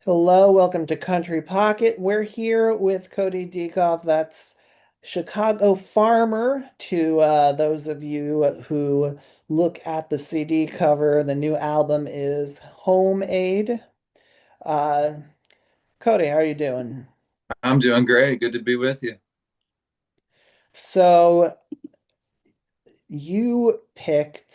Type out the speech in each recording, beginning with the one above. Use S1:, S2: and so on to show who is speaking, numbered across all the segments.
S1: Hello, welcome to Country Pocket. We're here with Cody Diekhoff. That's Chicago Farmer. To those of you who look at the CD cover, the new album is Homeaid. Uh, Cody, how are you doing?
S2: I'm doing great. Good to be with you.
S1: So you picked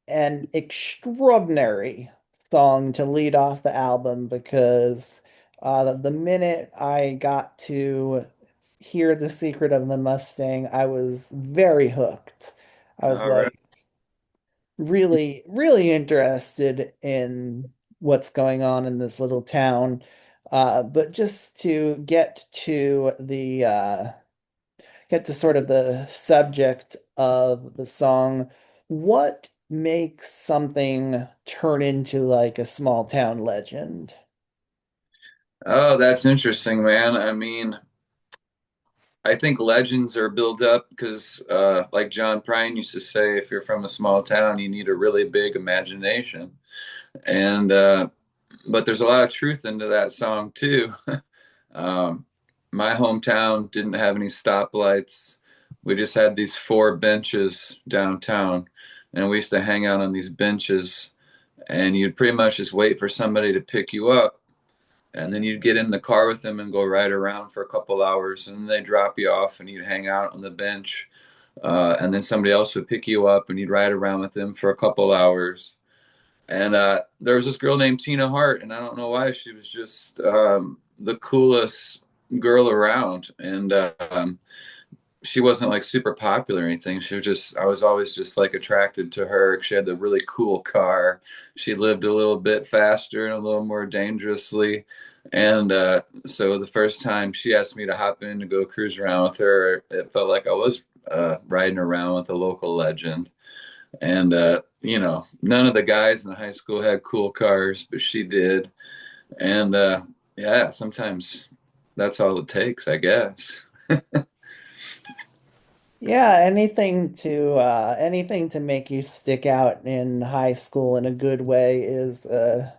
S1: an extraordinary song to lead off the album because the minute I got to hear The Secret of the Mustang, I was very hooked. I was
S2: All right.
S1: like really, really interested in what's going on in this little town. But just to get to sort of the subject of the song. What makes something turn into like a small town legend?
S2: Oh, that's interesting, man. I think legends are built up because, like John Prine used to say, if you're from a small town, you need a really big imagination. And, but there's a lot of truth into that song too. Um, my hometown didn't have any stoplights. We just had these four benches downtown, and we used to hang out on these benches, and you'd pretty much just wait for somebody to pick you up. And then you'd get in the car with them and go ride around for a couple hours, and then they drop you off, and you'd hang out on the bench. And then somebody else would pick you up, and you'd ride around with them for a couple hours. And there was this girl named Tina Hart, and I don't know why she was just the coolest girl around. And she wasn't like super popular or anything. She was just, I was always just like attracted to her. She had the really cool car. She lived a little bit faster and a little more dangerously. And so the first time she asked me to hop in to go cruise around with her, it felt like I was riding around with a local legend. And, none of the guys in high school had cool cars, but she did. And yeah, sometimes that's all it takes, I guess.
S1: Yeah, anything to make you stick out in high school in a good way is a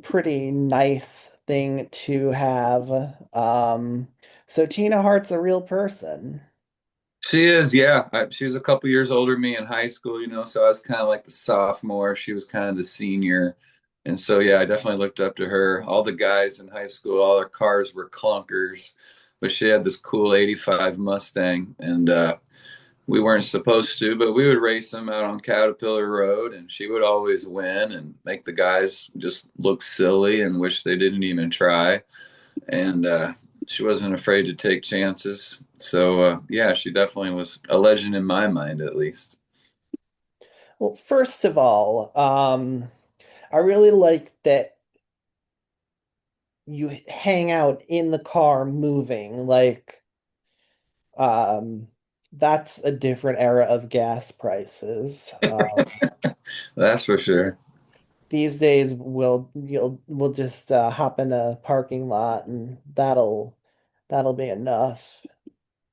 S1: pretty nice thing to have. So Tina Hart's a real person.
S2: She is, yeah. She was a couple years older than me in high school, so I was kind of like the sophomore. She was kind of the senior. And so, yeah, I definitely looked up to her. All the guys in high school, all their cars were clunkers, but she had this cool 85 Mustang. And we weren't supposed to, but we would race them out on Caterpillar Road, and she would always win and make the guys just look silly and wish they didn't even try. And she wasn't afraid to take chances. So yeah, she definitely was a legend in my mind, at least.
S1: Well, first of all, I really like that you hang out in the car moving. Um, that's a different era of gas prices.
S2: That's for sure.
S1: These days we'll just hop in a parking lot and that'll be enough.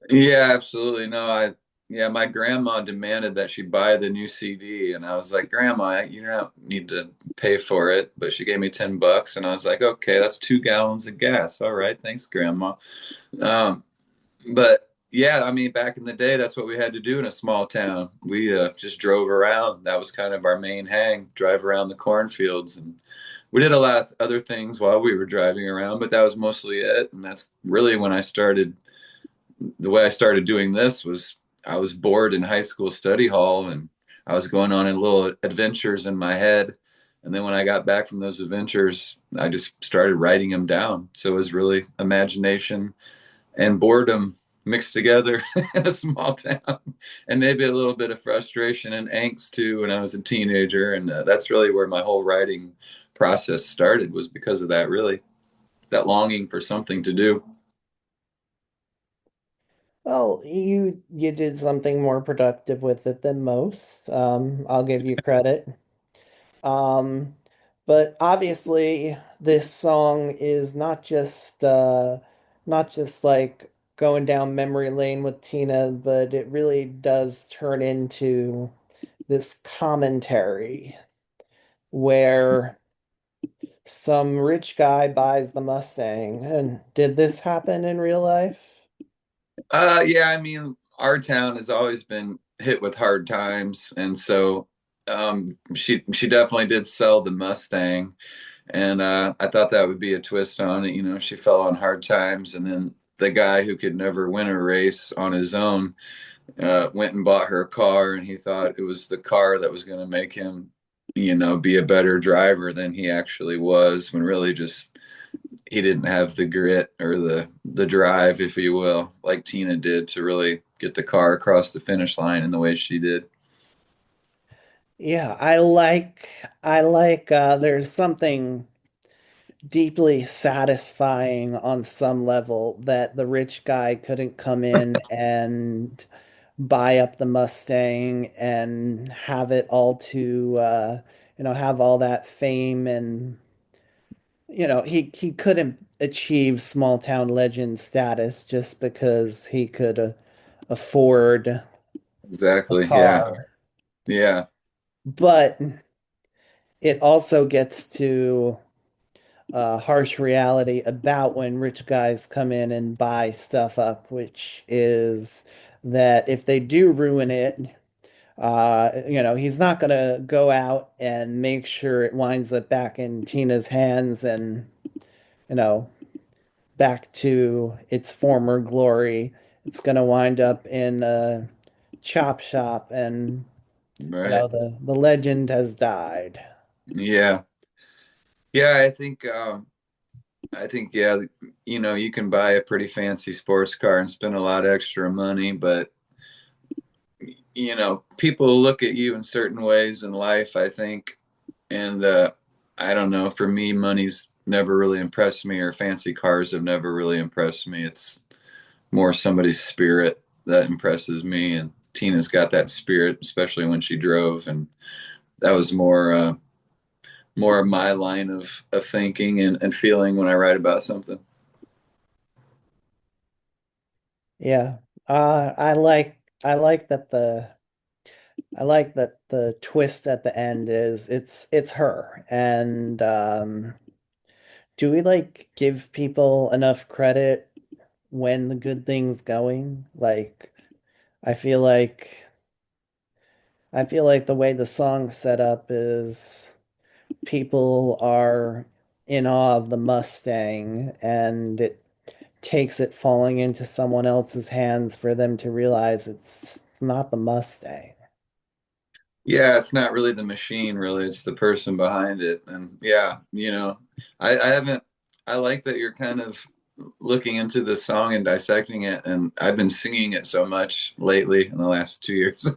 S2: Yeah, absolutely. No, yeah, my grandma demanded that she buy the new CD, and I was like, Grandma, you don't need to pay for it. But she gave me $10, and I was like, okay, that's 2 gallons of gas. All right, thanks, Grandma. Um, But yeah, I mean, back in the day, that's what we had to do in a small town. We just drove around. That was kind of our main hang, drive around the cornfields. And we did a lot of other things while we were driving around, but that was mostly it. And that's really when the way I started doing this was I was bored in high school study hall, and I was going on in little adventures in my head. And then when I got back from those adventures, I just started writing them down. So it was really imagination and boredom mixed together in a small town, and maybe a little bit of frustration and angst too when I was a teenager. And that's really where my whole writing process started, was because of that, really, that longing for something to do.
S1: Well, you did something more productive with it than most. I'll give you credit. Um, but obviously this song is not just like going down memory lane with Tina, but it really does turn into this commentary where some rich guy buys the Mustang. And did this happen in real life?
S2: Yeah, I mean, our town has always been hit with hard times, and so she definitely did sell the Mustang, and I thought that would be a twist on it. You know, she fell on hard times, and then the guy who could never win a race on his own went and bought her a car, and he thought it was the car that was going to make him, be a better driver than he actually was, when really just he didn't have the grit or the drive, if you will, like Tina did to really get the car across the finish line in the way she did.
S1: Yeah, there's something deeply satisfying on some level that the rich guy couldn't come in and buy up the Mustang and have it all to have all that fame and he couldn't achieve small town legend status just because he could afford a
S2: Exactly. Yeah.
S1: car.
S2: Yeah.
S1: But it also gets to harsh reality about when rich guys come in and buy stuff up, which is that if they do ruin it, he's not gonna go out and make sure it winds up back in Tina's hands and, you know, back to its former glory. It's gonna wind up in a chop shop and,
S2: Right.
S1: the legend has died.
S2: Yeah. Yeah. I think, yeah, you can buy a pretty fancy sports car and spend a lot of extra money, but people look at you in certain ways in life, I think. And I don't know, for me, money's never really impressed me, or fancy cars have never really impressed me. It's more somebody's spirit that impresses me. And Tina's got that spirit, especially when she drove. And that was more of my line of thinking and feeling when I write about something.
S1: Yeah. I like that the twist at the end is it's her. And do we give people enough credit when the good thing's going? I feel like I feel like the way the song's set up is people are in awe of the Mustang and it takes it falling into someone else's hands for them to realize it's not the Mustang.
S2: Yeah, it's not really the machine, really. It's the person behind it. And yeah, I haven't, I like that you're kind of looking into the song and dissecting it. And I've been singing it so much lately in the last 2 years.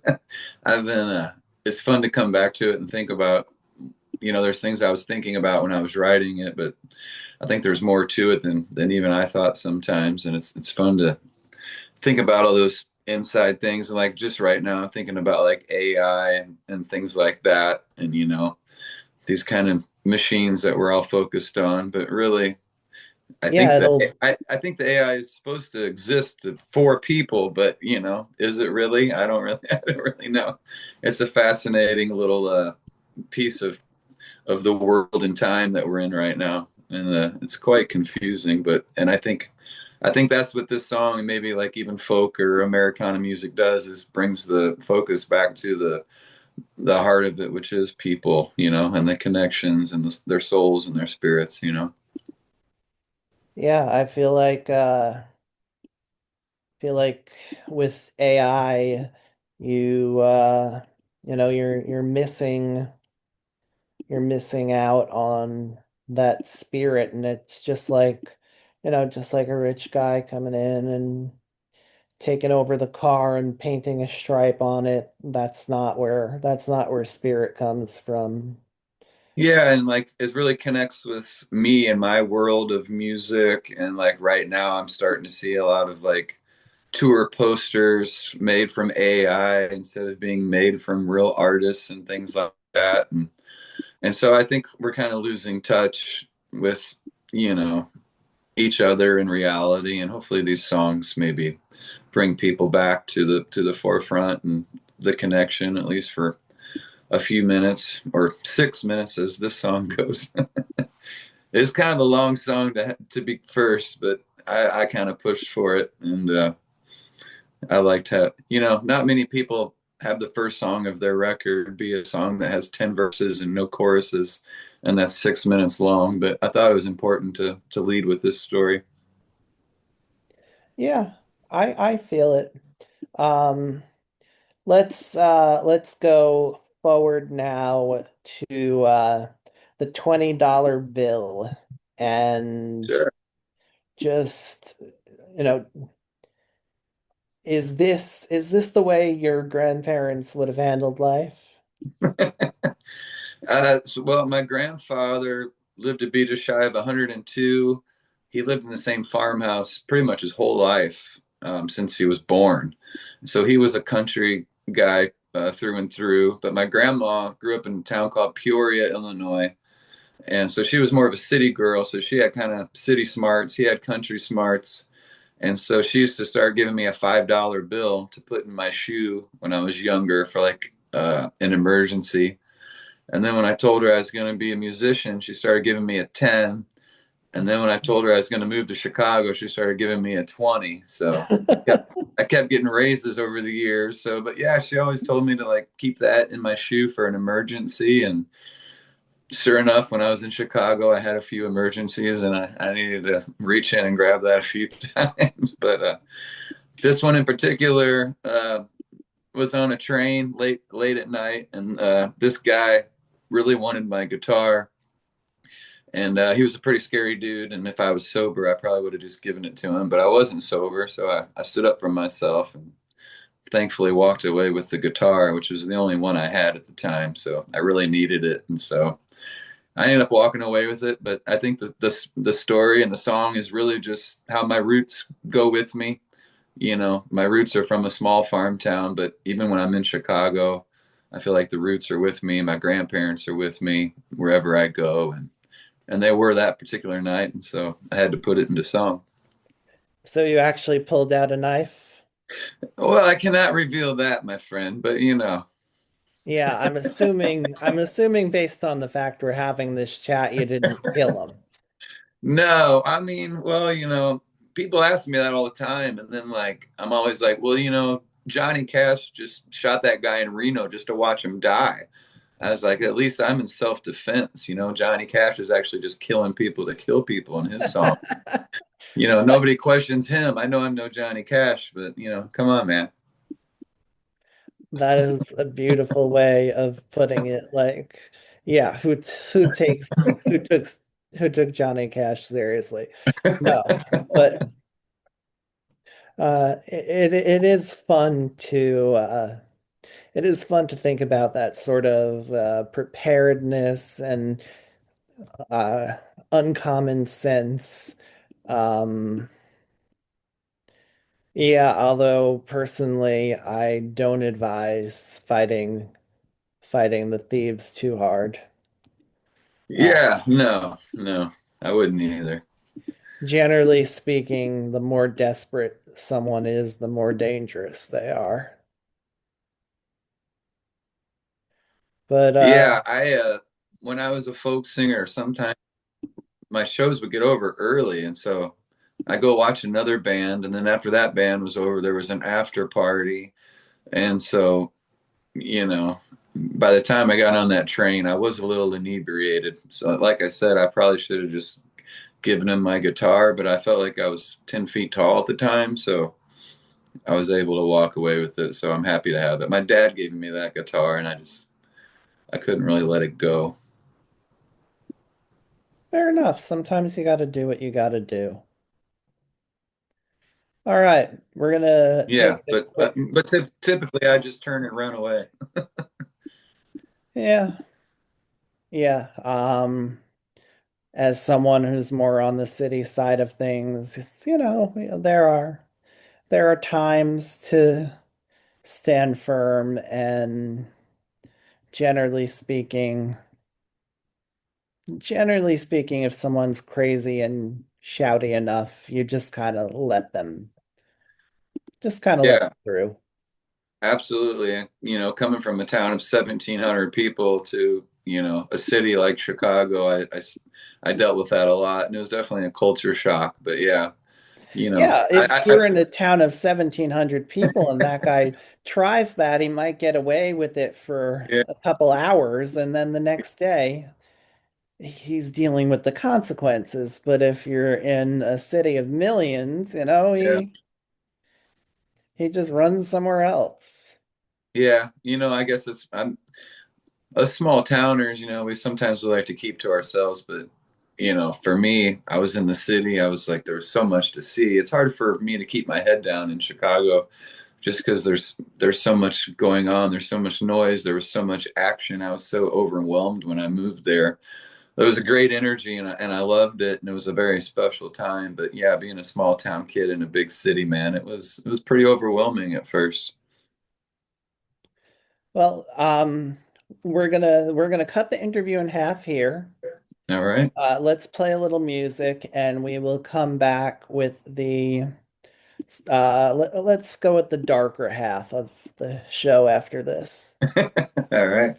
S2: I've been, it's fun to come back to it and think about, there's things I was thinking about when I was writing it, but I think there's more to it than even I thought sometimes. And it's fun to think about all those inside things. And like just right now I'm thinking about like AI and things like that, and these kind of machines that we're all focused on. But really, I
S1: Yeah,
S2: think that
S1: it'll
S2: I think the AI is supposed to exist for people, but is it really? I don't really I don't really know. It's a fascinating little piece of the world and time that we're in right now, and it's quite confusing. But and I think that's what this song, and maybe like even folk or Americana music, does, is brings the focus back to the heart of it, which is people, and the connections and their souls and their spirits.
S1: yeah, I feel like with AI you you're missing out on that spirit and it's just like a rich guy coming in and taking over the car and painting a stripe on it. That's not where spirit comes from.
S2: Yeah, and like it really connects with me and my world of music. And like right now, I'm starting to see a lot of like tour posters made from AI instead of being made from real artists and things like that. And so I think we're kind of losing touch with, you know, each other in reality. And hopefully these songs maybe bring people back to the forefront and the connection, at least for a few minutes, or 6 minutes as this song goes. It's kind of a long song to be first, but I kind of pushed for it, and I liked how, not many people have the first song of their record be a song that has 10 verses and no choruses, and that's 6 minutes long. But I thought it was important to lead with this story.
S1: Yeah, I feel it. Um, let's go forward now to the $20 bill and
S2: Sure.
S1: just you know is this the way your grandparents would have handled life?
S2: Well, my grandfather lived to be just shy of 102. He lived in the same farmhouse pretty much his whole life, since he was born. So he was a country guy through and through. But my grandma grew up in a town called Peoria, Illinois. And so she was more of a city girl. So she had kind of city smarts. He had country smarts. And so she used to start giving me a $5 bill to put in my shoe when I was younger for like an emergency. And then when I told her I was going to be a musician, she started giving me a 10. And then when I told her I was going to move to Chicago, she started giving me a 20. So I kept getting raises over the years. So, but yeah, she always told me to like keep that in my shoe for an emergency. And sure enough, when I was in Chicago, I had a few emergencies and I needed to reach in and grab that a few times. But this one in particular was on a train late at night, and this guy really wanted my guitar, and he was a pretty scary dude. And if I was sober, I probably would have just given it to him, but I wasn't sober, so I stood up for myself and thankfully walked away with the guitar, which was the only one I had at the time. So I really needed it, and so I ended up walking away with it. But I think the story and the song is really just how my roots go with me. My roots are from a small farm town, but even when I'm in Chicago, I feel like the roots are with me. My grandparents are with me wherever I go, and they were that particular night, and so I had to put it into song.
S1: So you actually pulled out a knife?
S2: Well, I cannot reveal that, my friend, but
S1: Yeah, I'm assuming based on the fact we're having this chat, you didn't kill him.
S2: no, I mean, well, people ask me that all the time, and then like I'm always like, well, Johnny Cash just shot that guy in Reno just to watch him die. I was like, at least I'm in self-defense. Johnny Cash is actually just killing people to kill people in his song. Nobody questions him. I know I'm no Johnny Cash, but come on, man.
S1: That is a beautiful way of putting it. Like, yeah, who takes who took who took Johnny Cash seriously? No, but it is fun to think about that sort of preparedness and uh, uncommon sense. Um, yeah, although personally, I don't advise fighting the thieves too hard. Uh,
S2: Yeah, no, no, I wouldn't either.
S1: Generally speaking, the more desperate someone is, the more dangerous they are. But
S2: Yeah, I when I was a folk singer, sometimes my shows would get over early, and so I go watch another band, and then after that band was over, there was an after party, and so by the time I got on that train, I was a little inebriated. So, like I said, I probably should have just given him my guitar, but I felt like I was 10 feet tall at the time, so I was able to walk away with it. So I'm happy to have it. My dad gave me that guitar, and I couldn't really let it go.
S1: fair enough. Sometimes you got to do what you got to do. All right, we're gonna
S2: Yeah,
S1: take the
S2: but
S1: quick.
S2: typically I just turn and run away.
S1: Yeah, yeah. As someone who's more on the city side of things, there are times to stand firm and generally speaking, if someone's crazy and shouty enough, you just kind of let them
S2: Yeah,
S1: through.
S2: absolutely. Coming from a town of 1,700 people to a city like Chicago, I dealt with that a lot, and it was definitely a culture shock. But yeah,
S1: Yeah, if
S2: I
S1: you're in a town of 1,700 people and that guy tries that, he might get away with it for
S2: yeah,
S1: a couple hours, and then the next day he's dealing with the consequences. But if you're in a city of millions,
S2: yeah,
S1: he just runs somewhere else.
S2: yeah. I guess I'm us small towners. We sometimes we like to keep to ourselves, but for me, I was in the city. I was like, there was so much to see. It's hard for me to keep my head down in Chicago just because there's so much going on. There's so much noise. There was so much action. I was so overwhelmed when I moved there. It was a great energy, and I loved it, and it was a very special time. But yeah, being a small town kid in a big city, man, it was pretty overwhelming at first.
S1: Well, we're gonna cut the interview in half here.
S2: All right.
S1: Let's play a little music, and we will come back with the let's go with the darker half of the show after this.
S2: All right.